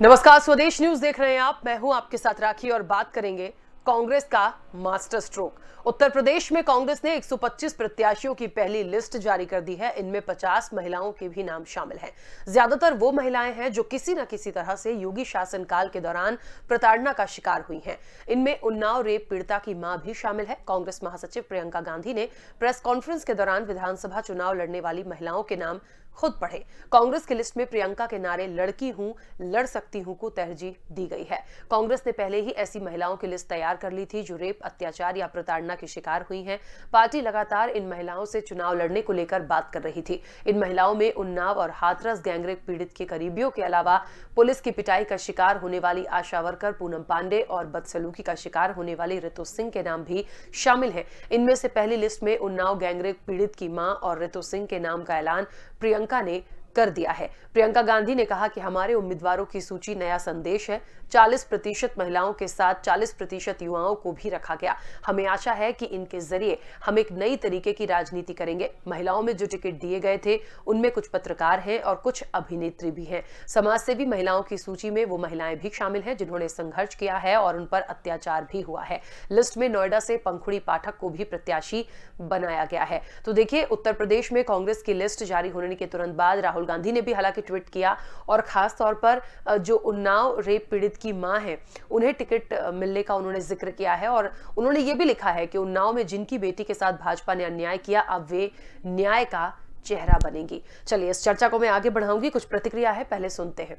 नमस्कार, स्वदेश न्यूज देख रहे हैं आप। मैं हूं आपके साथ राखी और बात करेंगे कांग्रेस का मास्टर स्ट्रोक। उत्तर प्रदेश में कांग्रेस ने 125 प्रत्याशियों की पहली लिस्ट जारी कर दी है। इनमें 50 महिलाओं के भी नाम शामिल हैं। ज्यादातर वो महिलाएं हैं जो किसी न किसी तरह से योगी शासनकाल के दौरान प्रताड़ना का शिकार हुई हैं। इनमें उन्नाव रेप पीड़िता की मां भी शामिल है। कांग्रेस महासचिव प्रियंका गांधी ने प्रेस कॉन्फ्रेंस के दौरान विधानसभा चुनाव लड़ने वाली महिलाओं के नाम खुद पढ़े। कांग्रेस की लिस्ट में प्रियंका के नारे लड़की हूं, लड़ सकती हूं को तरजीह दी गई है। कांग्रेस ने पहले ही ऐसी महिलाओं की लिस्ट तैयार कर ली थी जो रेप, अत्याचार या प्रताड़ना की शिकार हुई हैं। पार्टी लगातार इन महिलाओं से चुनाव लड़ने को लेकर बात कर रही थी। इन महिलाओं में उन्नाव और हाथरस गैंगरेप पीड़ित के करीबियों के अलावा पुलिस की पिटाई का शिकार होने वाली आशा वर्कर पूनम पांडे और बदसलूकी का शिकार होने वाली ऋतु सिंह के नाम भी शामिल हैं। इनमें से पहली लिस्ट में उन्नाव गैंगरेप पीड़ित की मां और ऋतु सिंह के नाम का ऐलान प्रियंका ने कर दिया है। प्रियंका गांधी ने कहा कि हमारे उम्मीदवारों की सूची नया संदेश है। 40% महिलाओं के साथ 40% युवाओं को भी रखा गया। हमें आशा है कि इनके जरिए हम एक नई तरीके की राजनीति करेंगे। महिलाओं में जो टिकट दिए गए थे उनमें कुछ पत्रकार हैं और कुछ अभिनेत्री भी हैं। समाज सेवी महिलाओं की सूची में वो महिलाएं भी शामिल हैं जिन्होंने संघर्ष किया है और उन पर अत्याचार भी हुआ है। लिस्ट में नोएडा से पंखुड़ी पाठक को भी प्रत्याशी बनाया गया है। तो देखिए, उत्तर प्रदेश में कांग्रेस की लिस्ट जारी होने के तुरंत बाद राहुल गांधी ने भी हालांकि ट्वीट किया और खास तौर पर जो उन्नाव रेप पीड़ित की मां है उन्हें टिकट मिलने का उन्होंने जिक्र किया है और उन्होंने ये भी लिखा है कि उन्नाव में जिनकी बेटी के साथ भाजपा ने अन्याय किया अब वे न्याय का चेहरा बनेंगी। चलिए, इस चर्चा को मैं आगे बढ़ाऊंगी। कुछ प्रतिक्रिया है, पहले सुनते हैं।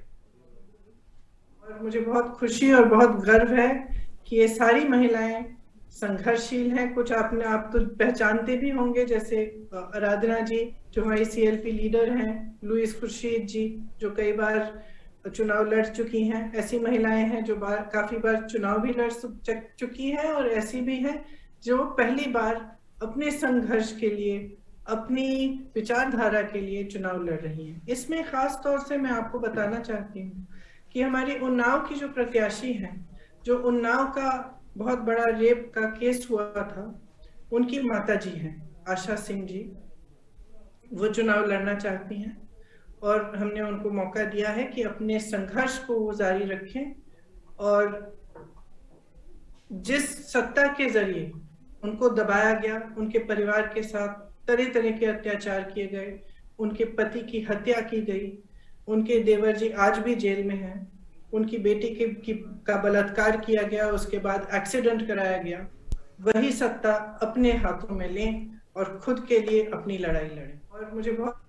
और मुझे बहुत खुशी और बहुत गर्व है कि ये सारी महिलाएं संघर्षशील हैं। कुछ आपने आप तो पहचानते भी होंगे, जैसे आराधना जी जो हमारी सीएलपी लीडर हैं, लुइस खुर्शीद जी जो कई बार चुनाव लड़ चुकी हैं। ऐसी महिलाएं हैं जो काफी बार चुनाव भी लड़ चुकी हैं और ऐसी भी हैं जो पहली बार अपने संघर्ष के लिए, अपनी विचारधारा के लिए चुनाव लड़ रही हैं। इसमें खास तौर से मैं आपको बताना चाहती हूँ कि हमारी उन्नाव की जो प्रत्याशी हैं, जो उन्नाव का बहुत बड़ा रेप का केस हुआ था, उनकी माता जी हैं आशा सिंह जी। वो चुनाव लड़ना चाहती हैं और हमने उनको मौका दिया है कि अपने संघर्ष को वो जारी रखें और जिस सत्ता के जरिए उनको दबाया गया, उनके परिवार के साथ तरह तरह के अत्याचार किए गए, उनके पति की हत्या की गई, उनके देवर जी आज भी जेल में हैं, उनकी बेटी का बलात्कार किया गया, उसके बाद एक्सीडेंट कराया गया, वही सत्ता अपने हाथों में लें और खुद के लिए अपनी लड़ाई लड़ें। और मुझे बहुत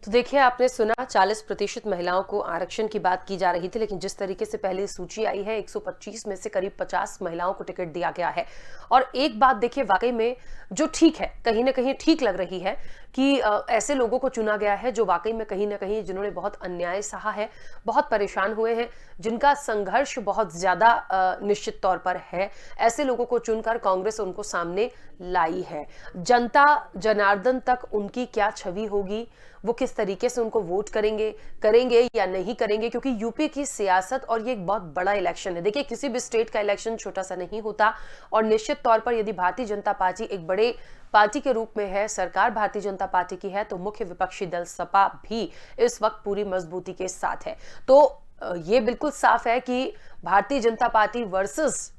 तो देखिए, आपने सुना 40% महिलाओं को आरक्षण की बात की जा रही थी, लेकिन जिस तरीके से पहले सूची आई है 125 में से करीब 50 महिलाओं को टिकट दिया गया है। और एक बात देखिए, वाकई में जो ठीक है, कहीं ना कहीं ठीक लग रही है कि ऐसे लोगों को चुना गया है जो वाकई में कहीं ना कहीं जिन्होंने बहुत अन्याय सहा है, बहुत परेशान हुए हैं, जिनका संघर्ष बहुत ज्यादा निश्चित तौर पर है। ऐसे लोगों को चुनकर कांग्रेस उनको सामने लाई है। जनता जनार्दन तक उनकी क्या छवि होगी, वो किस तरीके से उनको वोट करेंगे या नहीं करेंगे, क्योंकि यूपी की सियासत और ये एक बहुत बड़ा इलेक्शन है। देखिए, किसी भी स्टेट का इलेक्शन छोटा सा नहीं होता और निश्चित तौर पर यदि भारतीय जनता पार्टी एक बड़े पार्टी के रूप में है, सरकार भारतीय जनता पार्टी की है, तो मुख्य विपक्षी दल सपा भी इस वक्त पूरी मजबूती के साथ है। तो ये बिल्कुल साफ है कि भारतीय जनता पार्टी वर्सेस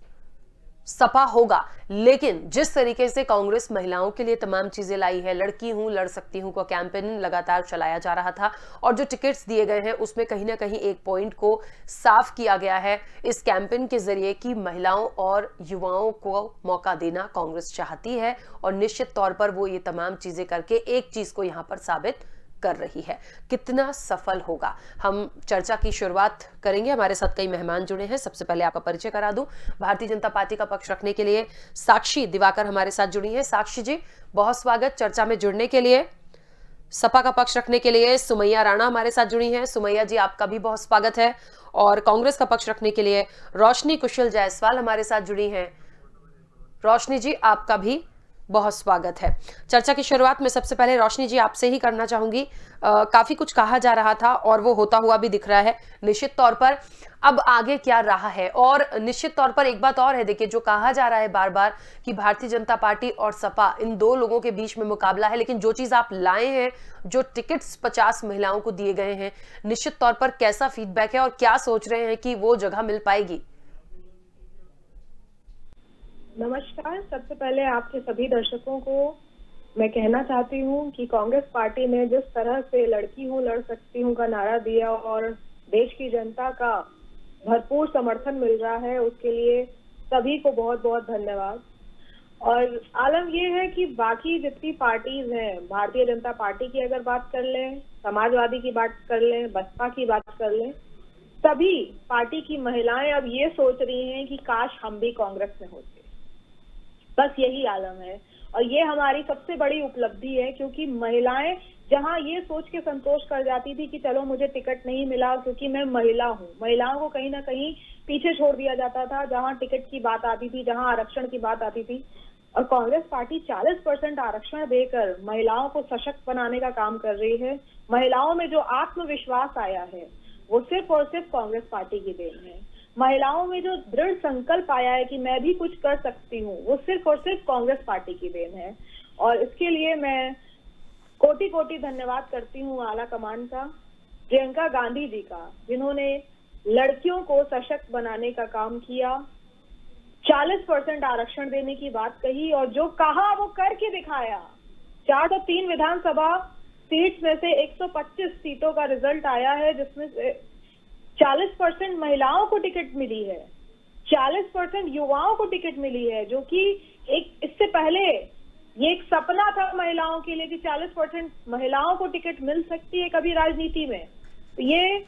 सपा होगा। लेकिन जिस तरीके से कांग्रेस महिलाओं के लिए तमाम चीजें लाई है, लड़की हूं, लड़ सकती हूं का कैंपेन लगातार चलाया जा रहा था और जो टिकट्स दिए गए हैं उसमें कहीं ना कहीं एक पॉइंट को साफ किया गया है इस कैंपेन के जरिए कि महिलाओं और युवाओं को मौका देना कांग्रेस चाहती है और निश्चित तौर पर वो ये तमाम चीजें करके एक चीज को यहां पर साबित कर रही है। कितना सफल होगा, हम चर्चा की शुरुआत करेंगे। हमारे साथ कई मेहमान जुड़े हैं। सबसे पहले आपका परिचय करा दूं। भारतीय जनता पार्टी का पक्ष रखने के लिए साक्षी दिवाकर हमारे साथ जुड़ी हैं। साक्षी जी, बहुत स्वागत चर्चा में जुड़ने के लिए। सपा का पक्ष रखने के लिए सुमैया राणा हमारे साथ जुड़ी हैं। सुमैया जी, आपका भी बहुत स्वागत है। और कांग्रेस का पक्ष रखने के लिए रोशनी कुशल जायसवाल हमारे साथ जुड़ी हैं। रोशनी जी, आपका भी बहुत स्वागत है। चर्चा की शुरुआत में सबसे पहले रोशनी जी आपसे ही करना चाहूंगी। काफी कुछ कहा जा रहा था और वो होता हुआ भी दिख रहा है निश्चित तौर पर। अब आगे क्या रहा है? और निश्चित तौर पर एक बात और है, देखिए जो कहा जा रहा है बार बार कि भारतीय जनता पार्टी और सपा इन दो लोगों के बीच में मुकाबला है, लेकिन जो चीज आप लाए हैं, जो टिकट्स 50 महिलाओं को दिए गए हैं, निश्चित तौर पर कैसा फीडबैक है और क्या सोच रहे हैं कि वो जगह मिल पाएगी? नमस्कार। सबसे पहले आपके सभी दर्शकों को मैं कहना चाहती हूँ कि कांग्रेस पार्टी ने जिस तरह से लड़की हूँ लड़ सकती हूँ का नारा दिया और देश की जनता का भरपूर समर्थन मिल रहा है, उसके लिए सभी को बहुत बहुत धन्यवाद। और आलम ये है कि बाकी जितनी पार्टीज हैं, भारतीय जनता पार्टी की अगर बात कर लें, समाजवादी की बात कर लें, बसपा की बात कर लें, सभी पार्टी की महिलाएं अब ये सोच रही हैं कि काश हम भी कांग्रेस में होते। बस यही आलम है और ये हमारी सबसे बड़ी उपलब्धि है, क्योंकि महिलाएं जहां ये सोच के संतोष कर जाती थी कि चलो मुझे टिकट नहीं मिला क्योंकि मैं महिला हूं, महिलाओं को कहीं ना कहीं पीछे छोड़ दिया जाता था जहां टिकट की बात आती थी, जहां आरक्षण की बात आती थी। और कांग्रेस पार्टी 40% आरक्षण देकर महिलाओं को सशक्त बनाने का काम कर रही है। महिलाओं में जो आत्मविश्वास आया है वो सिर्फ और सिर्फ कांग्रेस पार्टी की देन है। महिलाओं में जो दृढ़ संकल्प आया है कि मैं भी कुछ कर सकती हूँ, वो सिर्फ और सिर्फ कांग्रेस पार्टी की देन है। और इसके लिए मैं कोटि कोटि धन्यवाद करती हूँ आला कमान का, प्रियंका गांधी जी का, जिन्होंने लड़कियों को सशक्त बनाने का काम किया, 40% आरक्षण देने की बात कही और जो कहा वो करके दिखाया। 403 विधानसभा सीट्स में से 125 सीटों का रिजल्ट आया है, जिसमें से 40% महिलाओं को टिकट मिली है, 40% युवाओं को टिकट मिली है, जो कि एक इससे पहले ये एक सपना था महिलाओं के लिए कि 40% महिलाओं को टिकट मिल सकती है कभी राजनीति में। तो ये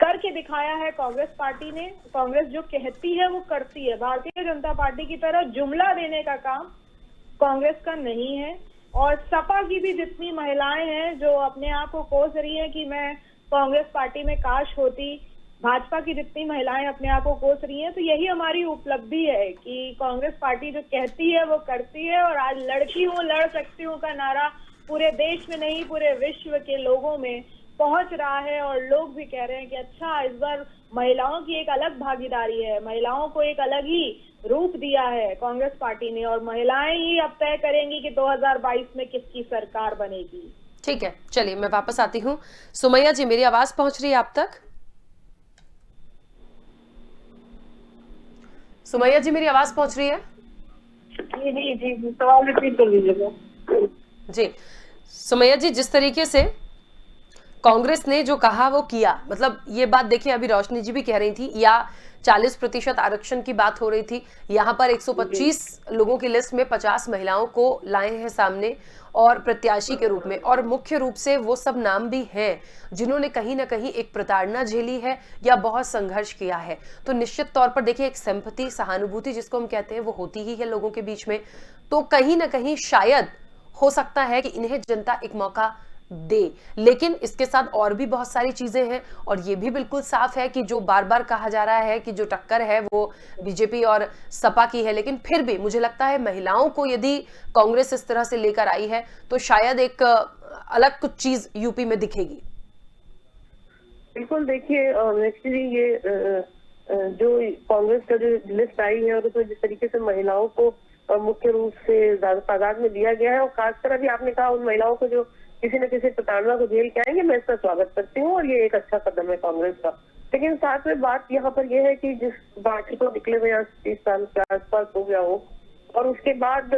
करके दिखाया है कांग्रेस पार्टी ने। कांग्रेस जो कहती है वो करती है। भारतीय जनता पार्टी की तरह जुमला देने का काम कांग्रेस का नहीं है। और सपा की भी जितनी महिलाएं हैं जो अपने आप को कोस रही है कि मैं कांग्रेस पार्टी में काश होती, भाजपा की जितनी महिलाएं अपने आप को कोस रही हैं, तो यही हमारी उपलब्धि है कि कांग्रेस पार्टी जो कहती है वो करती है। और आज लड़की हूँ लड़ सकती हूँ का नारा पूरे देश में नहीं पूरे विश्व के लोगों में पहुंच रहा है और लोग भी कह रहे हैं कि अच्छा, इस बार महिलाओं की एक अलग भागीदारी है, महिलाओं को एक अलग ही रूप दिया है कांग्रेस पार्टी ने और महिलाएं ही अब तय करेंगी कि 2022 में किसकी सरकार बनेगी। ठीक है, चलिए मैं वापस आती हूँ। सुमैया जी, मेरी आवाज पहुंच रही है आप तक? सुमैया जी, मेरी आवाज पहुंच रही है? जी जी जी, सवाल रिपीट कर लीजिएगा। जी सुमैया जी, जिस तरीके से कांग्रेस ने जो कहा वो किया, मतलब ये बात देखिए, अभी रोशनी जी भी कह रही थी, या 40% आरक्षण की बात हो रही थी, यहाँ पर 125 लोगों की लिस्ट में 50 महिलाओं को लाए हैं सामने और प्रत्याशी के रूप में, और मुख्य रूप से वो सब नाम भी हैं जिन्होंने कहीं ना कहीं एक प्रताड़ना झेली है या बहुत संघर्ष किया है। तो निश्चित तौर पर देखिए, एक सिंपैथी, सहानुभूति जिसको हम कहते हैं, वो होती ही है लोगों के बीच में। तो कहीं ना कहीं शायद हो सकता है कि इन्हें जनता एक मौका दे, लेकिन इसके साथ और भी बहुत सारी चीजें हैं और ये भी बिल्कुल साफ है कि जो बार बार कहा जा रहा है कि जो टक्कर है वो बीजेपी और सपा की है, लेकिन फिर भी मुझे लगता है महिलाओं को यदि कांग्रेस इस तरह से लेकर आई है तो शायद एक अलग कुछ चीज यूपी में दिखेगी। बिल्कुल, देखिए एक्चुअली ये जो कांग्रेस का जो लिस्ट आई है और उसमें जिस तरीके से महिलाओं को मुख्य रूप से ज्यादा तादाद में दिया गया है, और खासकर अभी आपने कहा उन महिलाओं को जो किसी न किसी प्रताड़ना को झेल के आएंगे, मैं इसका स्वागत करती हूँ और ये एक अच्छा कदम है कांग्रेस का। लेकिन साथ में बात यहाँ पर यह है कि जिस पार्टी को निकले हुए 30 साल के आसपास हो गया हो और उसके बाद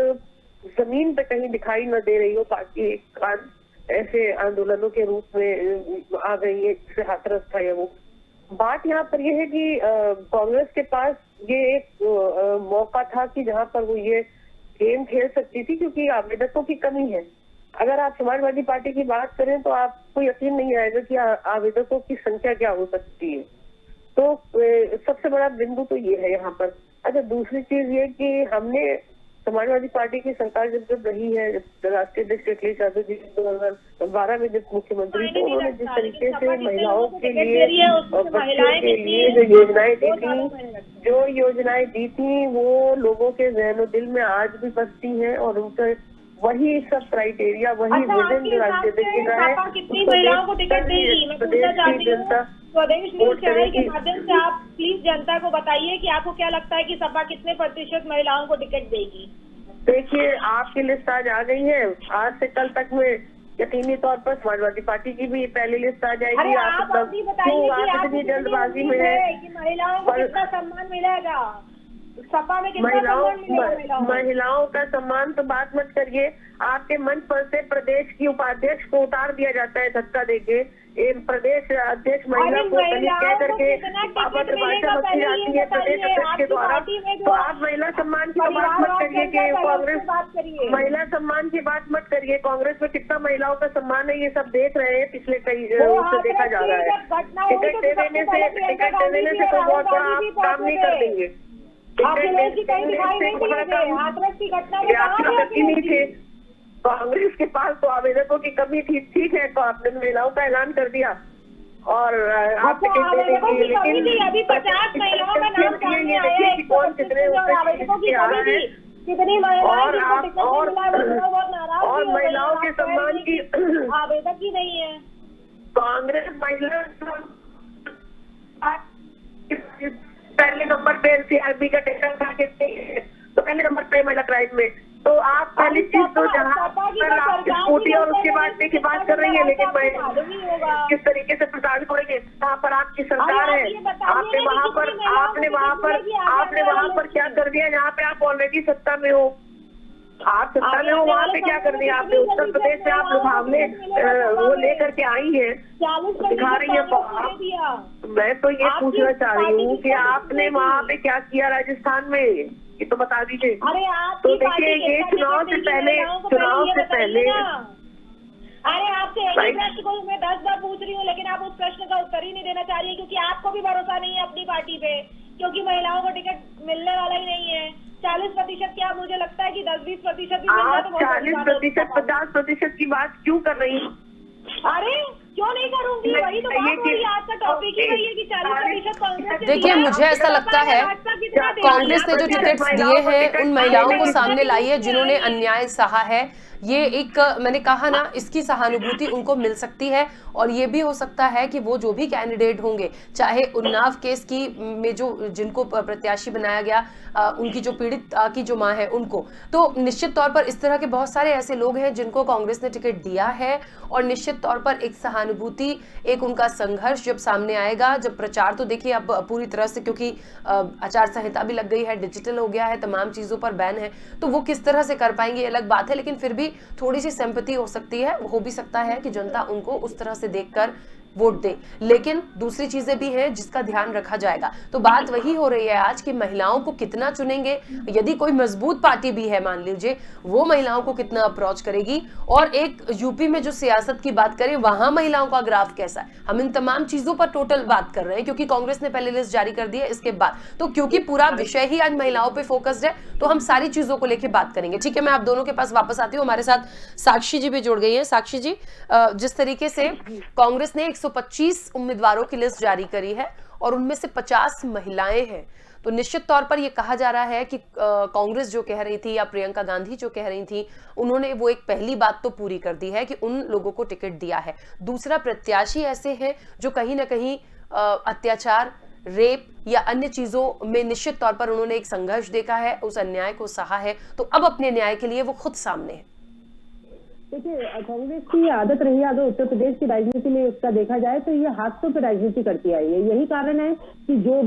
जमीन पे कहीं दिखाई न दे रही हो पार्टी, एक ऐसे आंदोलनों के रूप में आ गई है जिससे हाथरस था ये वो बात। यहाँ पर यह है कि कांग्रेस के पास ये एक मौका था कि जहाँ पर वो ये गेम खेल सकती थी, क्योंकि आवेदकों की कमी है। अगर आप समाजवादी पार्टी की बात करें तो आपको यकीन नहीं आएगा कि आवेदकों की संख्या क्या हो सकती है। तो सबसे बड़ा बिंदु तो ये है यहाँ पर। अच्छा, दूसरी चीज ये कि हमने समाजवादी पार्टी की सरकार जब रही है, जब राष्ट्रीय अध्यक्ष अखिलेश यादव जी 2012 में जब मुख्यमंत्री थे, उन्होंने जिस तरीके से महिलाओं के लिए और बच्चों के लिए जो योजनाएं दी थी, जो योजनाएं दी थी वो लोगों के जहनो दिल में आज भी बसती हैं और उनका वही सब क्राइटेरिया, वही विजन जो राज्य दिख रहा है। कितनी महिलाओं को टिकट देगी? मैं पूछना चाहती हूँ, स्वदेश न्यूज चैनल के माध्यम से आप प्लीज जनता को बताइए कि आपको क्या लगता है कि सपा कितने प्रतिशत महिलाओं को टिकट देगी? देखिए, आपकी लिस्ट आज आ गई है, आज से कल तक में यकीनी तौर पर समाजवादी पार्टी की भी पहली लिस्ट आ जाएगी। आप अभी बताइए कि आप इतनी जल्दबाजी में है कि महिलाओं को कितना सम्मान मिलेगा, सपा में कितना सम्मान मिलेगा? महिलाओं का सम्मान तो बात मत करिए, आपके मंच पर से प्रदेश की उपाध्यक्ष को उतार दिया जाता है धक्का देके। प्रदेश अध्यक्ष महिला को कह करके अभद्र भाषा बकती जाती है प्रदेश अध्यक्ष के द्वारा। तो आप महिला सम्मान की बात मत करिए कि कांग्रेस, महिला सम्मान की बात मत करिए। कांग्रेस में कितना महिलाओं का सम्मान है ये सब देख रहे हैं, पिछले कई उससे देखा जा रहा है। टिकट दे देने से तो बहुत बड़ा आप काम नहीं कर देंगे। नहीं थे कांग्रेस के पास तो आवेदकों की कमी थी, ठीक है, तो आपने महिलाओं का ऐलान कर दिया और आप अभी 50 महिलाओं का नाम सामने आया है, कौन कितने कितनी और महिलाओं के सम्मान की आवेदक ही नहीं है। कांग्रेस महिला पहले नंबर पे एनसीआरबी का टेंशन खा के तो पहले नंबर पे महिला क्राइम में। तो आप पहली चीज तो जहाँ पर आप स्कूटी और उसके बाद की बात कर रही है, लेकिन किस तरीके से प्रसारित हो रही है, जहाँ पर आपकी सरकार है आपने वहाँ पर क्या कर दिया? जहाँ पे आप ऑलरेडी सत्ता में हो, आप सत्ता में हो, वहाँ पे क्या कर दिया आपने? उत्तर प्रदेश से आप लुभावने वो लेकर के आई है, दिखा रही है। मैं तो ये पूछना चाह रही हूँ कि आपने वहाँ पे क्या किया राजस्थान में, ये तो बता दीजिए। तो देखिए, ये चुनाव से पहले अरे आपसे एक ही प्रश्न को मैं 10 बार पूछ रही हूँ, लेकिन आप उस प्रश्न का उत्तर ही नहीं देना चाह रही है, क्योंकि आपको भी भरोसा नहीं है अपनी पार्टी पे, क्योंकि महिलाओं को टिकट मिलने वाला ही नहीं है। 40% क्या, मुझे लगता है कि 10-20% भी मिल जाए तो 40%, 50% की बात क्यों कर रही हूँ? अरे क्यों नहीं करूंगी, वही तो बात हो रही है, आज का टॉपिक ही वही है कि 40% कांग्रेस। देखिए, मुझे ऐसा लगता है कांग्रेस ने जो टिकट्स दिए हैं उन महिलाओं को सामने लाई है जिन्होंने अन्याय सहा है। ये एक, मैंने कहा ना, इसकी सहानुभूति उनको मिल सकती है और ये भी हो सकता है कि वो जो भी कैंडिडेट होंगे, चाहे उन्नाव केस की में जो जिनको प्रत्याशी बनाया गया, उनकी जो पीड़ित की जो मां है उनको, तो निश्चित तौर पर इस तरह के बहुत सारे ऐसे लोग हैं जिनको कांग्रेस ने टिकट दिया है और निश्चित तौर पर एक सहानुभूति, एक उनका संघर्ष जब सामने आएगा, जब प्रचार तो देखिए अब पूरी तरह से, क्योंकि आचार संहिता भी लग गई है, डिजिटल हो गया है, तमाम चीजों पर बैन है, तो वो किस तरह से कर पाएंगे अलग बात है, लेकिन फिर भी थोड़ी सी सिंपैथी हो सकती है। हो भी सकता है कि जनता उनको उस तरह से देखकर वोट दे, लेकिन दूसरी चीजें भी हैं जिसका ध्यान रखा जाएगा। तो बात वही हो रही है आज की महिलाओं को कितना चुनेंगे, यदि कोई मजबूत पार्टी भी है मान लीजिए, वो महिलाओं को कितना अप्रोच करेगी, और एक यूपी में जो सियासत की बात करें वहां महिलाओं का ग्राफ कैसा है। हम इन तमाम चीजों पर टोटल बात कर रहे हैं क्योंकि कांग्रेस ने पहले लिस्ट जारी कर दी है इसके बाद, तो क्योंकि पूरा विषय ही आज महिलाओं पर फोकस्ड है तो हम सारी चीजों को लेकर बात करेंगे। ठीक है, मैं आप दोनों के पास वापस आती हूँ। हमारे साथ साक्षी जी भी जुड़ गई है। साक्षी जी, जिस तरीके से कांग्रेस ने 125 उम्मीदवारों की लिस्ट जारी करी है और उनमें से 50 महिलाएं हैं, तो निश्चित तौर पर यह कहा जा रहा है कि कांग्रेस जो कह रही थी या प्रियंका गांधी जो कह रही थी, उन्होंने वो एक पहली बात तो पूरी कर दी है कि उन लोगों को टिकट दिया है। दूसरा, प्रत्याशी ऐसे हैं जो कहीं ना कहीं अत्याचार, रेप या अन्य चीजों में निश्चित तौर पर उन्होंने एक संघर्ष देखा है, उस अन्याय को सहा है, तो अब अपने न्याय के लिए वो खुद सामने है। देखिए, कांग्रेस की आदत रही है, अगर उत्तर प्रदेश की राजनीति में उसका देखा जाए तो ये हादसों पे राजनीति करती आई है। यही कारण है कि जो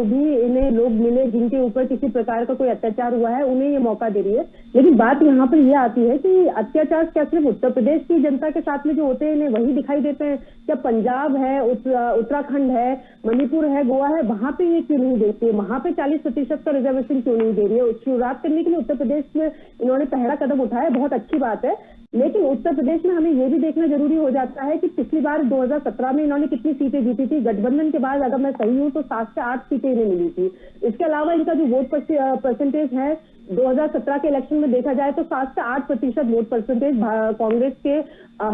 भी इन्हें लोग मिले जिनके ऊपर किसी प्रकार का कोई अत्याचार हुआ है, उन्हें ये मौका दे रही है। लेकिन बात यहाँ पर यह आती है कि अत्याचार क्या सिर्फ उत्तर प्रदेश की जनता के साथ में जो होते हैं इन्हें वही दिखाई देते हैं? क्या पंजाब है, उत्तराखंड है, मणिपुर है, गोवा है, वहां पे ये क्यों नहीं देती है? वहां पे 40% का रिजर्वेशन क्यों नहीं दे रही है? शुरुआत करने के लिए उत्तर प्रदेश में इन्होंने पहला कदम उठाया, बहुत अच्छी बात है। लेकिन उत्तर प्रदेश में हमें यह भी देखना जरूरी हो जाता है कि पिछली बार 2017 में इन्होंने कितनी सीटें जीती थी। गठबंधन के बाद अगर मैं सही हूं तो 7 से 8 सीटें इन्हें मिली थी। इसके अलावा इनका जो वोट परसेंटेज है 2017 के इलेक्शन में देखा जाए तो 7 से 8% वोट परसेंटेज कांग्रेस के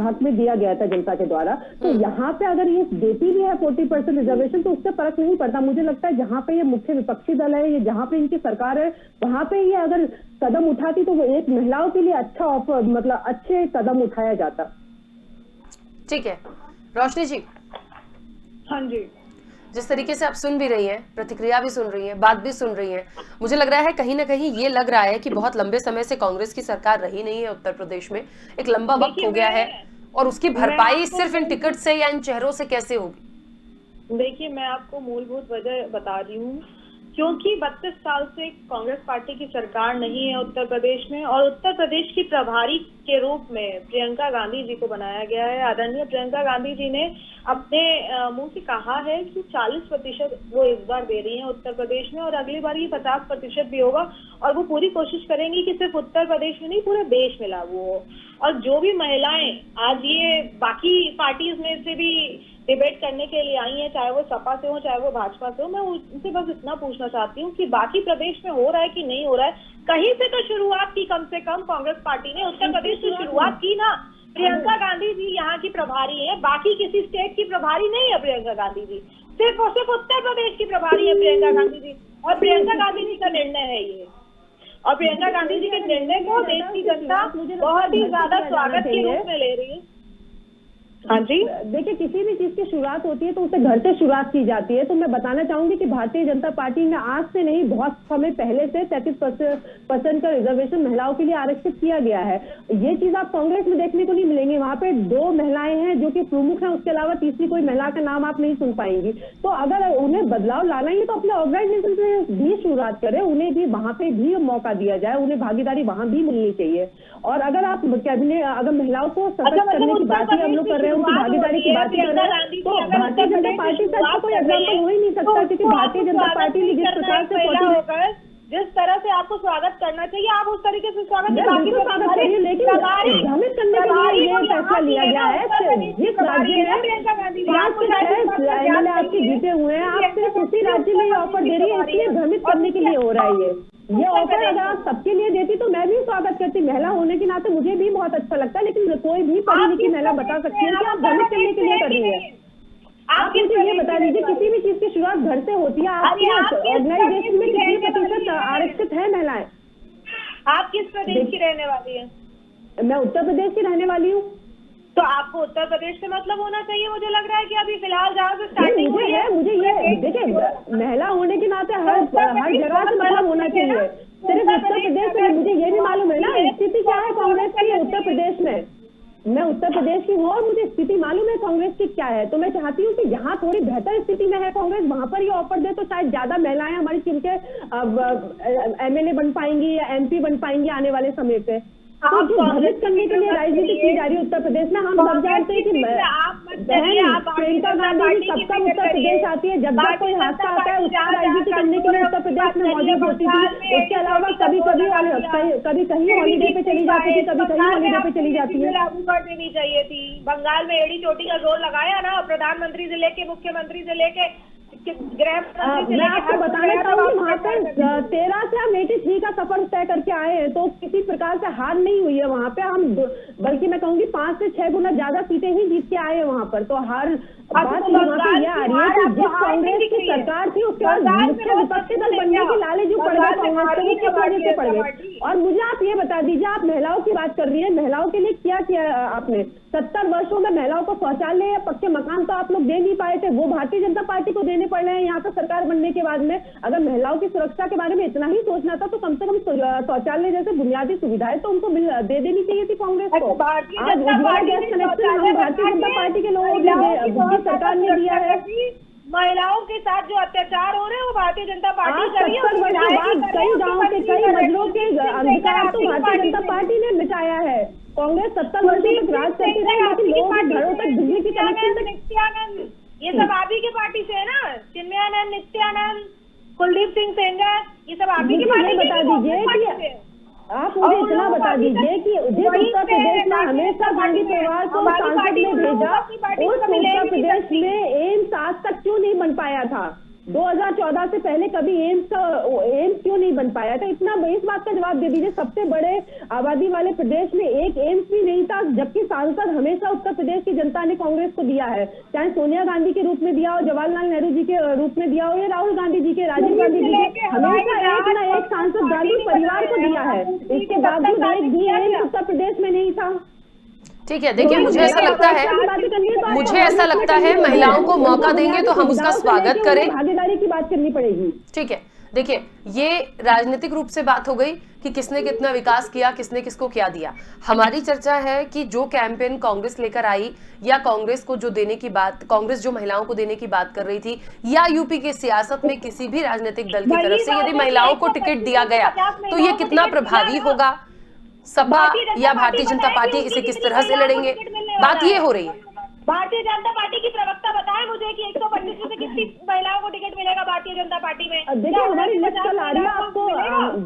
हक में दिया गया था जनता के द्वारा। तो यहाँ पे अगर ये देती भी है 40% रिजर्वेशन तो उससे फर्क नहीं पड़ता। मुझे लगता है जहाँ पे ये मुख्य विपक्षी दल है, ये जहाँ पे इनकी सरकार है, वहां पे ये अगर कदम उठाती तो वो एक महिलाओं के लिए अच्छा ऑफर, मतलब अच्छे कदम उठाया जाता। ठीक है रोशनी जी। हाँ जी, जिस तरीके से आप सुन भी रही हैं, प्रतिक्रिया भी सुन रही हैं, बात भी सुन रही हैं, मुझे लग रहा है कहीं ना कहीं ये लग रहा है कि बहुत लंबे समय से कांग्रेस की सरकार रही नहीं है उत्तर प्रदेश में, एक लंबा वक्त हो गया है, और उसकी भरपाई सिर्फ इन टिकट से या इन चेहरों से कैसे होगी? देखिए मैं आपको मूलभूत वजह बता रही हूँ, क्योंकि 32 साल से कांग्रेस पार्टी की सरकार नहीं है उत्तर प्रदेश में, और उत्तर प्रदेश की प्रभारी के रूप में प्रियंका गांधी जी को बनाया गया है। आदरणीय प्रियंका गांधी जी ने अपने मुंह से कहा है कि 40% वो इस बार दे रही हैं उत्तर प्रदेश में, और अगली बार ये 50% भी होगा, और वो पूरी कोशिश करेंगी कि सिर्फ उत्तर प्रदेश में नहीं पूरे देश में लागू हो। और जो भी महिलाएं आज ये बाकी पार्टीज में से भी डिबेट करने के लिए आई हैं, चाहे वो सपा से हो चाहे वो भाजपा से हो, मैं उनसे बस इतना पूछना चाहती हूँ कि बाकी प्रदेश में हो रहा है कि नहीं हो रहा है? कहीं से तो शुरुआत की, कम से कम कांग्रेस पार्टी ने उत्तर प्रदेश से शुरुआत की ना। प्रियंका गांधी जी यहाँ की प्रभारी है, बाकी किसी स्टेट की प्रभारी नहीं है प्रियंका गांधी जी, सिर्फ और सिर्फ उत्तर प्रदेश की प्रभारी है प्रियंका गांधी जी, और प्रियंका गांधी जी का निर्णय है ये। और प्रियंका गांधी जी के निर्णय को देश की जनता बहुत ही ज्यादा स्वागत के रूप में ले रही है। हाँ जी, देखिए किसी भी चीज की शुरुआत होती है तो उसे घर से शुरुआत की जाती है। तो मैं बताना चाहूंगी कि भारतीय जनता पार्टी ने आज से नहीं, बहुत समय पहले से 33% का रिजर्वेशन महिलाओं के लिए आरक्षित किया गया है। ये चीज आप कांग्रेस में देखने को नहीं मिलेंगे। वहाँ पे 2 महिलाएं हैं जो कि प्रमुख हैं, उसके अलावा तीसरी कोई महिला का नाम आप नहीं सुन पाएंगी। तो अगर उन्हें बदलाव लाना ही तो अपने ऑर्गेनाइजेशन से भी शुरुआत करें, उन्हें भी वहाँ पे भी मौका दिया जाए, उन्हें भागीदारी वहाँ भी मिलनी चाहिए। और अगर आप कैबिनेट, अगर महिलाओं को सशक्त करने की बात ही हम लोग कर रहे हैं, उनकी भागीदारी की बात कर रहे हैं, तो भारतीय जनता पार्टी का अच्छा कोई एग्जाम्पल हो ही नहीं सकता, क्योंकि भारतीय जनता पार्टी ने जिस प्रकार से जिस तरह से आपको स्वागत करना चाहिए आप उस तरीके से स्वागत करिए, लेकिन भ्रमित करने के लिए ये फैसला लिया गया है। जिस राज्य में 5 से 6 MLA आपके जीते हुए हैं, आप सिर्फ उसी राज्य में ये ऑफर दे रही है, इसलिए भ्रमित करने के लिए हो रहा है ये ऑफर। अगर आप सबके लिए देती तो मैं भी स्वागत करती, महिला होने के नाते मुझे भी बहुत अच्छा लगता है, लेकिन कोई भी पढ़ी लिखी महिला बता सकती है कि आप भ्रमित करने के लिए कर रही है। आप मुझे ये बता दीजिए, किसी भी चीज की शुरुआत घर से होती है। आपके ऑर्गेनाइजेशन में कितने प्रतिशत आरक्षित है महिलाएं? आप किस प्रदेश की रहने वाली हैं? मैं उत्तर प्रदेश की रहने वाली हूँ। तो आपको उत्तर प्रदेश से मतलब होना चाहिए। मुझे लग रहा है कि अभी फिलहाल जहाँ से स्टार्टिंग हुई है, मुझे ये देखिए, महिला होने के नाते हर जगह से मतलब होना चाहिए, सिर्फ उत्तर प्रदेश में। मुझे ये भी मालूम है ना स्थिति क्या है कांग्रेस की उत्तर प्रदेश में। मैं उत्तर प्रदेश की हूँ और मुझे स्थिति मालूम है कांग्रेस की क्या है। तो मैं चाहती हूँ कि जहाँ थोड़ी बेहतर स्थिति में है कांग्रेस, वहां पर ये ऑफर दे तो शायद ज्यादा महिलाएं हमारी चुन के MLA बन पाएंगी या MP बन पाएंगी आने वाले समय पे। तो जो भ्रमित करने के लिए राजनीति की जा रही है उत्तर प्रदेश में, हम सब जानते हैं कि प्रियंका गांधी जी कब तक उत्तर प्रदेश आती है, जब तक कोई हादसा आता है उसका राजनीति करने के लिए उत्तर प्रदेश में मौजूद होती थी। उसके अलावा कभी कहीं हॉलीडे पे चली जाती थी, कभी कहीं हॉलीडे पे चली जाती है। लागू कर देनी चाहिए थी। बंगाल में एड़ी चोटी का जोर लगाया ना, प्रधानमंत्री से लेके मुख्यमंत्री से लेके मैं आपको बताना चाहूंगी, वहाँ पे 13 से हम 83 का सफर तय करके आए हैं, तो किसी प्रकार से हार नहीं हुई है वहाँ पे। हम बल्कि मैं कहूंगी 5 से 6 गुना ज्यादा सीटें ही जीत के आए हैं वहाँ पर। तो हार बात वहाँ पे ये आ रही है कि जिस कांग्रेस की सरकार थी उसके बाद मुख्य विपक्षी दल बनने के लाले जो पड़ गए कांग्रेस के, किस वजह से पड़ गए। और मुझे आप ये बता दीजिए, आप महिलाओं की बात कर रही है, महिलाओं के लिए क्या किया आपने? 70 वर्षों में महिलाओं को शौचालय या पक्के मकान तो आप लोग दे नहीं पाए थे, वो भारतीय जनता पार्टी को देने पड़ रहे हैं यहाँ पे सरकार बनने के बाद में। अगर महिलाओं की सुरक्षा के बारे में इतना ही सोचना था तो कम से कम शौचालय जैसे बुनियादी सुविधाएं तो उनको दे देनी चाहिए थी कांग्रेस को। आज उज्ज्वला गैस कनेक्शन हम भारतीय जनता पार्टी के लोगों को सरकार ने दिया है। महिलाओं के साथ जो अत्याचार हो रहे हैं वो भारतीय जनता पार्टी कर रही है। 70 वर्षों बाद कई गाँव के कई मजलों के अधिकार तो भारतीय जनता पार्टी ने मिटाया है। कांग्रेस 70 वर्षों तक राज करती रही, लेकिन लोगों के घरों तक बिजली की कनेक्शन तक। नित्यानंद, ये सब आप ही के पार्टी से है ना? चिन्मयानंद, नित्यानंद, कुलदीप सिंह सेंगर, ये सब आप ही के पार्टी से। बता दीजिए कि आप मुझे इतना बता दीजिए कि जिस उत्तर प्रदेश में हमेशा गांधी परिवार को सांसद में भेजा, उस उत्तर प्रदेश में एम्स आज तक क्यों नहीं बन पाया था? 2014 से पहले कभी एम्स क्यों नहीं बन पाया था? इतना इस बात का जवाब दे दीजिए। सबसे बड़े आबादी वाले प्रदेश में एक एम्स भी नहीं था, जबकि सांसद हमेशा उत्तर प्रदेश की जनता ने कांग्रेस को दिया है, चाहे सोनिया गांधी के रूप में दिया हो, जवाहरलाल नेहरू जी के रूप में दिया हो, या राहुल गांधी जी के, राजीव गांधी जी के, हमेशा एक ना एक सांसद गांधी परिवार को दिया है। इसके बावजूद एक भी एम्स उत्तर प्रदेश में नहीं था। ठीक है, देखिए मुझे ऐसा लगता है महिलाओं को मौका देंगे तो हम उसका स्वागत करें। भागीदारी की बात करनी पड़ेगी। ठीक है, देखिए ये राजनीतिक रूप से बात हो गई कि किसने कितना विकास किया, किसने किसको क्या दिया। हमारी चर्चा है कि जो कैंपेन कांग्रेस लेकर आई, या कांग्रेस को जो देने की बात, कांग्रेस जो महिलाओं को देने की बात कर रही थी, या यूपी के सियासत में किसी भी राजनीतिक दल की तरफ से यदि महिलाओं को टिकट दिया गया तो ये कितना प्रभावी होगा, सपा या भारतीय जनता पार्टी इसे किस तरह से लड़ेंगे, बात ये हो रही है। भारतीय जनता पार्टी की प्रवक्ता बताए मुझे कि 125 में से कितनी महिलाओं को टिकट मिलेगा भारतीय जनता पार्टी में। देखिए हमारी लिस्ट कल आ रही है, आपको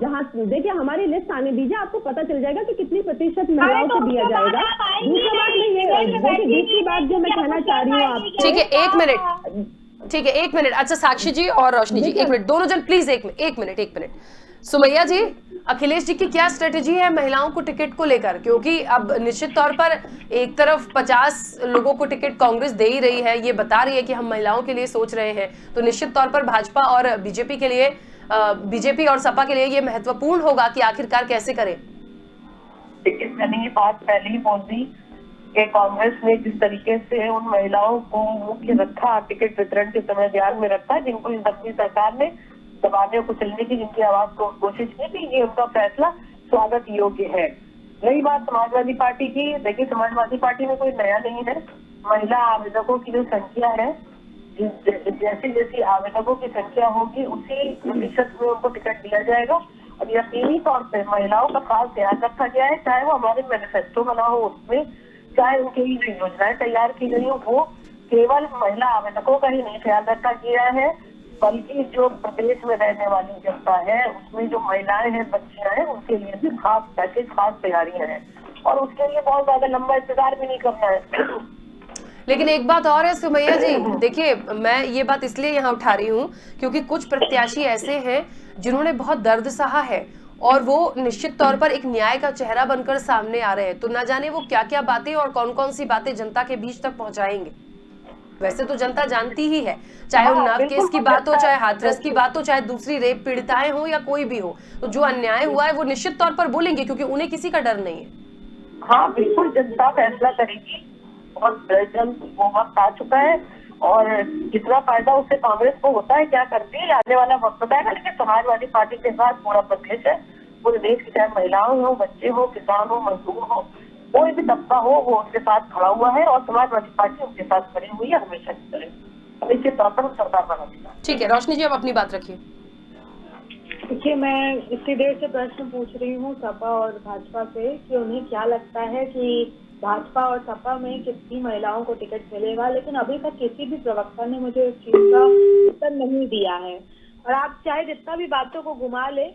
जहाँ देखिए हमारी लिस्ट आने दीजिए, आपको पता चल जाएगा कि कितनी प्रतिशत महिलाओं को दिया जाएगा। दूसरी बात में ये देखिए, दूसरी बात जो मैं कहना चाह रही हूँ आप, ठीक है एक मिनट, ठीक है एक मिनट। अच्छा साक्षी जी और रोशनी जी एक मिनट, दोनों जन प्लीज एक मिनट। सुमैया जी, अखिलेश जी की क्या स्ट्रेटेजी है महिलाओं को टिकट को लेकर? क्योंकि अब निश्चित तौर पर एक तरफ 50 लोगों को टिकट कांग्रेस दे ही रही है, ये बता रही है कि हम महिलाओं के लिए सोच रहे हैं, तो निश्चित तौर पर भाजपा और बीजेपी के लिए, बीजेपी और सपा के लिए ये महत्वपूर्ण होगा कि आखिरकार कैसे करें। देखिए मैंने ये बात पहले ही बोल दी कि कांग्रेस ने जिस तरीके से उन महिलाओं को मुख्य रखा, टिकट वितरण के समय ध्यान में रखा, जिनको इस अपनी सरकार ने दबाने को चलने की जिनकी आवाज को कोशिश की थी, ये उनका फैसला स्वागत योग्य है। रही बात समाजवादी पार्टी की, देखिए समाजवादी पार्टी में कोई नया नहीं है। महिला आवेदकों की जो संख्या है, जैसी जैसी आवेदकों की संख्या होगी उसी प्रतिशत में उनको टिकट दिया जाएगा। और यकीनी तौर पर महिलाओं का खास ध्यान रखा गया है, चाहे वो हमारे मैनिफेस्टो बना हो उसमें, चाहे उनके लिए जो योजनाएं तैयार की गई हो, वो केवल महिला आवेदकों का ही नहीं ख्याल रखा गया है, बल्कि जो प्रदेश में रहने वाली जनता है उसमें जो महिलाएं हैं, बच्चियां हैं, उनके लिए भी खास पैकेज, खास तैयारियां हैं, और उसके लिए बहुत ज्यादा लंबा इंतजार भी नहीं करना है। लेकिन एक बात और है सुमैया जी, देखिए मैं ये बात इसलिए यहाँ उठा रही हूँ क्योंकि कुछ प्रत्याशी ऐसे हैं जिन्होंने बहुत दर्द सहा है और वो निश्चित तौर पर एक न्याय का चेहरा बनकर सामने आ रहे हैं, तो ना जाने वो क्या क्या बातें और कौन कौन सी बातें जनता के बीच तक पहुंचाएंगे। वैसे तो जनता जानती ही है, चाहे उन्नाव केस की बात हो, चाहे हाथरस की बात हो, चाहे दूसरी रेप पीड़िताएं हो या कोई भी हो, तो जो अन्याय हुआ है वो निश्चित तौर पर बोलेंगे क्योंकि उन्हें किसी का डर नहीं है। हाँ बिल्कुल, जनता फैसला करेगी और जल्द वो वक्त आ चुका है, और जितना फायदा उससे कांग्रेस को होता है, क्या करती है, आने वाला वक्त बताएगा। लेकिन समाजवादी पार्टी के साथ पूरा प्रदेश है, पूरे देश की, चाहे महिलाओं हो, बच्चे हो, किसान हो, मजदूर हो, कोई भी तबका हो, वो उनके साथ खड़ा हुआ है और समाजवादी पार्टी उनके साथ खड़ी हुई है, हमेशा की तरह। निश्चित तौर पर सरकार बनाएगी। ठीक है रोशनी जी, अब अपनी बात रखिए। देखिए मैं इतनी देर से प्रश्न पूछ रही हूँ सपा और भाजपा से कि उन्हें क्या लगता है कि भाजपा और सपा में कितनी महिलाओं को टिकट मिलेगा, लेकिन अभी तक किसी भी प्रवक्ता ने मुझे इस चीज का उत्तर नहीं दिया है। और आप चाहे जितना भी बातों को घुमा ले,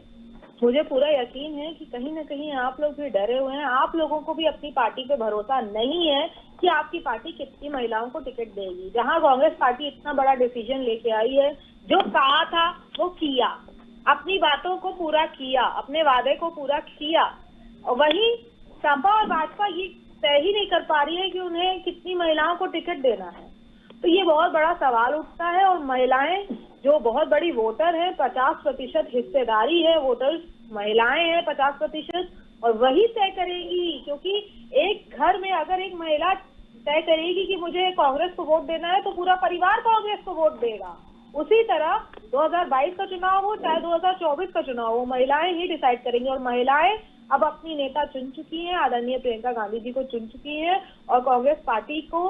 मुझे पूरा यकीन है कि कहीं ना कहीं आप लोग भी डरे हुए हैं। आप लोगों को भी अपनी पार्टी पे भरोसा नहीं है कि आपकी पार्टी कितनी महिलाओं को टिकट देगी। जहां कांग्रेस पार्टी इतना बड़ा डिसीजन लेके आई है, जो कहा था वो किया, अपनी बातों को पूरा किया, अपने वादे को पूरा किया, और वही सपा और भाजपा ये तय ही नहीं कर पा रही है कि उन्हें कितनी महिलाओं को टिकट देना है। तो ये बहुत बड़ा सवाल उठता है। और महिलाएं जो बहुत बड़ी वोटर है, 50% हिस्सेदारी है, वोटर्स महिलाएं हैं 50%, और वही तय करेगी। क्योंकि एक घर में अगर एक महिला तय करेगी कि मुझे कांग्रेस को वोट देना है, तो पूरा परिवार कांग्रेस को वोट देगा। उसी तरह 2022 का चुनाव हो चाहे 2024 का चुनाव हो, महिलाएं ही डिसाइड करेंगी। और महिलाएं अब अपनी नेता चुन चुकी हैं, आदरणीय प्रियंका गांधी जी को चुन चुकी हैं, और कांग्रेस पार्टी को,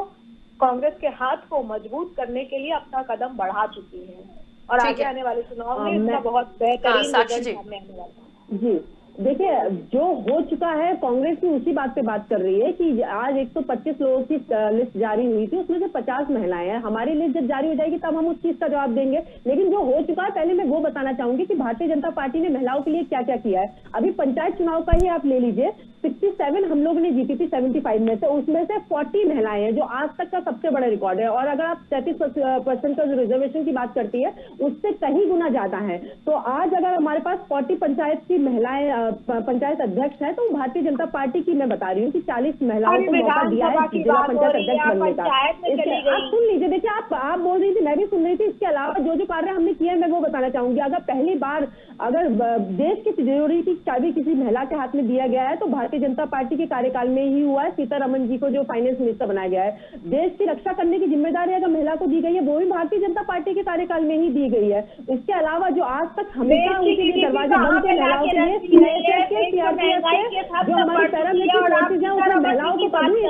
कांग्रेस के हाथ को मजबूत करने के लिए अपना कदम बढ़ा चुकी है। और आगे आने वाले चुनाव में इसका बहुत बेहतरीन रिजल्ट सामने आने वाला है। जी देखिए, जो हो चुका है, कांग्रेस भी उसी बात पे बात कर रही है कि आज 125 लोगों की लिस्ट जारी हुई थी, उसमें से 50 महिलाएं हैं। हमारी लिस्ट जब जारी हो जाएगी तब हम उस चीज का जवाब देंगे। लेकिन जो हो चुका है, पहले मैं वो बताना चाहूंगी कि भारतीय जनता पार्टी ने महिलाओं के लिए क्या क्या किया है। अभी पंचायत चुनाव का ही आप ले लीजिए, 67 हम लोग ने जीती थी 75 में से, उसमें से 40 महिलाएं हैं, जो आज तक का सबसे बड़ा रिकॉर्ड है। और अगर आप 33% का जो रिजर्वेशन की बात करती है उससे कहीं गुना ज्यादा है। तो आज अगर हमारे पास 40 पंचायत की महिलाएं पंचायत अध्यक्ष है, तो भारतीय जनता पार्टी की मैं बता रही हूँ कि 40 महिलाओं को मौका दिया है जिला पंचायत अध्यक्ष बनने का। आप सुन लीजिए, देखिए आप बोल रही थी, मैं भी सुन रही थी। इसके अलावा जो जो कार्य हमने किया है मैं वो बताना चाहूंगी। अगर पहली बार अगर देश की तिजोरी की चाबी किसी महिला के हाथ में दिया गया है तो भारतीय जनता पार्टी के कार्यकाल में ही हुआ है। सीतारमण जी को जो फाइनेंस मिनिस्टर बनाया गया है, देश की रक्षा करने की जिम्मेदारी अगर महिला को दी गई है वो भी भारतीय जनता पार्टी के कार्यकाल में ही दी गई है। इसके अलावा जो आज तक हमेशा उनके लिए दरवाजे बंद थे महिलाओं के लिए, सीआईएसएफ के, सीआरपीएफ के, जो हमारी पैरामिलिट्री फोर्सेज है उसमें महिलाओं को कभी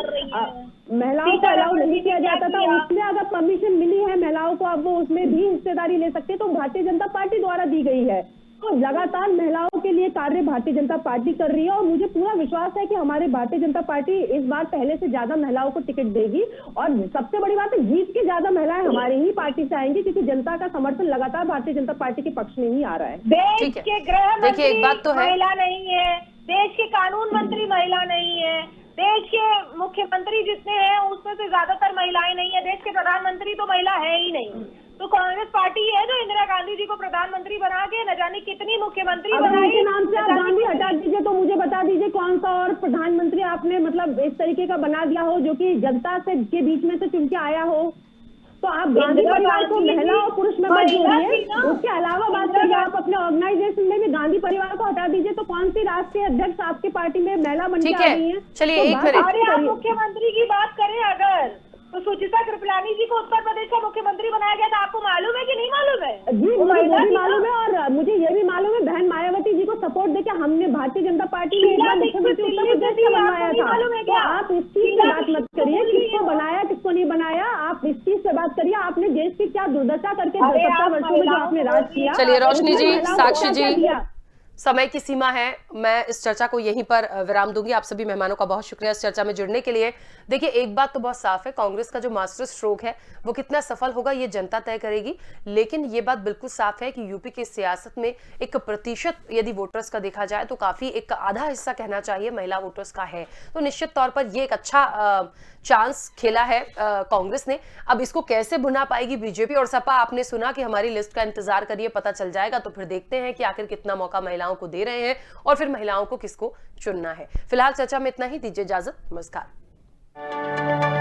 महिलाओं को अलाउ नहीं किया जाता था, उसमें अगर परमिशन मिली है महिलाओं को, अब वो उसमें भी हिस्सेदारी ले सकते, तो भारतीय जनता पार्टी द्वारा दी गई है। तो लगातार महिलाओं के लिए कार्य भारतीय जनता पार्टी कर रही है और मुझे पूरा विश्वास है कि हमारे भारतीय जनता पार्टी इस बार पहले से ज्यादा महिलाओं को टिकट देगी। और सबसे बड़ी बात है, जीत के ज्यादा महिलाएं हमारी ही पार्टी से आएंगी, क्योंकि जनता का समर्थन लगातार भारतीय जनता पार्टी के पक्ष में ही आ रहा है। देश के गृह देखिए, एक बात तो है, महिला नहीं है, देश के कानून मंत्री महिला नहीं है, देश के मुख्यमंत्री जितने हैं उसमें से ज्यादातर महिलाएं नहीं है, देश के प्रधानमंत्री तो महिला है ही नहीं। तो कांग्रेस पार्टी है जो इंदिरा गांधी जी को प्रधानमंत्री बना के न जाने कितनी मुख्यमंत्री बनाई। उनके नाम से आप गांधी हटा दीजिए, तो मुझे बता दीजिए कौन सा और प्रधानमंत्री आपने मतलब इस तरीके का बना दिया हो जो कि जनता से के बीच में से चुन के आया हो। तो आप गांधी परिवार को महिला और पुरुष में मत जोड़िए। उसके अलावा बात करिए, आप अपने ऑर्गेनाइजेशन में भी गांधी परिवार को हटा दीजिए, तो कौन सी राष्ट्रीय अध्यक्ष आपकी पार्टी में महिला बन के आ रही है? चलिए तो एक मिनट, अरे आप मुख्यमंत्री की बात करें अगर, तो सुचिता कृपलानी जी को उत्तर प्रदेश का मुख्यमंत्री बनाया गया था, आपको मालूम है कि नहीं मालूम है? जी मुझे ये भी मालूम है, और मुझे ये भी मालूम है बहन मायावती जी को सपोर्ट देके हमने भारतीय जनता पार्टी ने मुख्यमंत्री उत्तर प्रदेश का बनवाया था। तो आप इस चीज से बात मत करिए, किसको बनाया किसको नहीं बनाया, आप इस चीज से बात करिए। आपने देश की क्या दुर्दशा करके 70 वर्षों में जो आपने राज किया। चलिए रोशनी जी, साक्षी जी, समय की सीमा है, मैं इस चर्चा को यहीं पर विराम दूंगी। आप सभी मेहमानों का बहुत शुक्रिया इस चर्चा में जुड़ने के लिए। देखिए, एक बात तो बहुत साफ है, कांग्रेस का जो मास्टर स्ट्रोक है वो कितना सफल होगा ये जनता तय करेगी। लेकिन ये बात बिल्कुल साफ है कि यूपी की सियासत में एक प्रतिशत यदि वोटर्स का देखा जाए तो काफी एक आधा हिस्सा कहना चाहिए महिला वोटर्स का है। तो निश्चित तौर पर ये एक अच्छा चांस खेला है कांग्रेस ने। अब इसको कैसे भुना पाएगी बीजेपी और सपा, आपने सुना कि हमारी लिस्ट का इंतजार करिए, पता चल जाएगा। तो फिर देखते हैं कि आखिर कितना मौका महिलाओं को दे रहे हैं और फिर महिलाओं को किसको चुनना है। फिलहाल चर्चा में इतना ही, दीजिए इजाजत, नमस्कार।